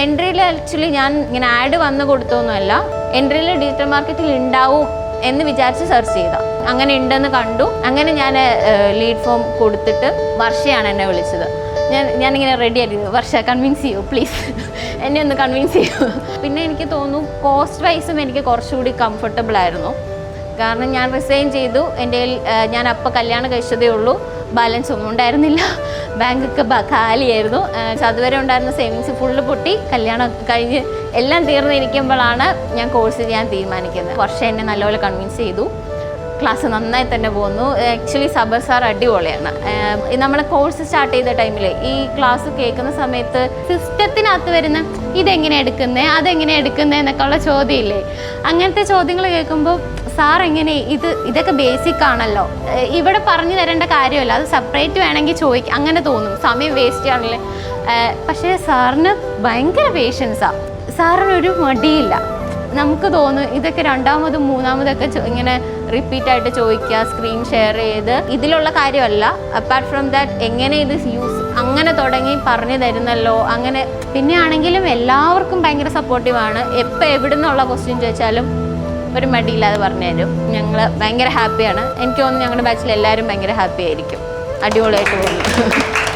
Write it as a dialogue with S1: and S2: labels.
S1: എൻട്രിയിൽ actually ഞാൻ ഇങ്ങനെ add വന്ന് കൊടുത്തൊന്നുമല്ല, എൻട്രിയിൽ ഡിജിറ്റൽ മാർക്കറ്റിൽ ഉണ്ടാവും എന്ന് വിചാരിച്ച് സെർച്ച് ചെയ്ത, അങ്ങനെ ഉണ്ടെന്ന് കണ്ടു. അങ്ങനെ ഞാൻ ലീഡ് ഫോം കൊടുത്തിട്ട് വർഷയാണ് എന്നെ വിളിച്ചത്. ഞാനിങ്ങനെ റെഡി ആയിരുന്നു, വർഷ കൺവിൻസ് ചെയ്യൂ പ്ലീസ്, എന്നെ ഒന്ന് കൺവിൻസ് ചെയ്യൂ. പിന്നെ എനിക്ക് തോന്നുന്നു കോസ്റ്റ് വൈസും എനിക്ക് കുറച്ചുകൂടി കംഫർട്ടബിൾ ആയിരുന്നു. കാരണം ഞാൻ റിസൈൻ ചെയ്തു, എൻ്റെ ഞാൻ അപ്പോൾ കല്യാണം കഴിച്ചതേ ഉള്ളൂ, ബാലൻസ് ഒന്നും ഉണ്ടായിരുന്നില്ല, ബാങ്കൊക്കെ കാലിയായിരുന്നു. അതുവരെ ഉണ്ടായിരുന്ന സേവിങ്സ് ഫുള്ള് പൊട്ടി. കല്യാണം കഴിഞ്ഞ് എല്ലാം തീർന്നിരിക്കുമ്പോഴാണ് ഞാൻ കോഴ്സ് ചെയ്യാൻ തീരുമാനിക്കുന്നത്. വർഷം എന്നെ നല്ലപോലെ കൺവിൻസ് ചെയ്തു. ക്ലാസ് നന്നായി തന്നെ പോകുന്നു. ആക്ച്വലി സബർ സാർ അടിപൊളിയാണ്. നമ്മൾ കോഴ്സ് സ്റ്റാർട്ട് ചെയ്ത ടൈമിൽ ഈ ക്ലാസ് കേൾക്കുന്ന സമയത്ത് സിസ്റ്റത്തിനകത്ത് വരുന്ന ഇതെങ്ങനെ എടുക്കുന്നത്, അതെങ്ങനെ എടുക്കുന്നത് എന്നൊക്കെ ഉള്ള ചോദ്യമില്ലേ, അങ്ങനത്തെ ചോദ്യങ്ങൾ കേൾക്കുമ്പോൾ സാർ എങ്ങനെ ഇതൊക്കെ ബേസിക് ആണല്ലോ, ഇവിടെ പറഞ്ഞു തരേണ്ട കാര്യമല്ല, അത് സെപ്പറേറ്റ് വേണമെങ്കിൽ ചോദിക്കാം, അങ്ങനെ തോന്നും, സമയം വേസ്റ്റ് ആണല്ലേ. പക്ഷേ സാറിന് ഭയങ്കര പേഷ്യൻസാണ്, സാറിനൊരു മടിയില്ല. നമുക്ക് തോന്നും ഇതൊക്കെ രണ്ടാമതും മൂന്നാമതൊക്കെ ഇങ്ങനെ റിപ്പീറ്റായിട്ട് ചോദിക്കുക, സ്ക്രീൻ ഷെയർ ചെയ്ത്, ഇതിലുള്ള കാര്യമല്ല. അപ്പാർട്ട് ഫ്രം ദാറ്റ് എങ്ങനെ ഇത് യൂസ് അങ്ങനെ തുടങ്ങി പറഞ്ഞു തരുന്നല്ലോ. അങ്ങനെ പിന്നെ ആണെങ്കിലും എല്ലാവർക്കും ഭയങ്കര സപ്പോർട്ടീവാണ്. എപ്പോൾ എവിടെ നിന്നുള്ള ക്വസ്റ്റ്യൻ ചോദിച്ചാലും ഒരു മടിയില്ലാതെ പറഞ്ഞു തരും. ഞങ്ങൾ ഭയങ്കര ഹാപ്പിയാണ്. എനിക്ക് തോന്നുന്നു ഞങ്ങളുടെ ബാച്ചിൽ എല്ലാവരും ഭയങ്കര ഹാപ്പി ആയിരിക്കും. അടിപൊളിയായിട്ട് പോകുന്നു.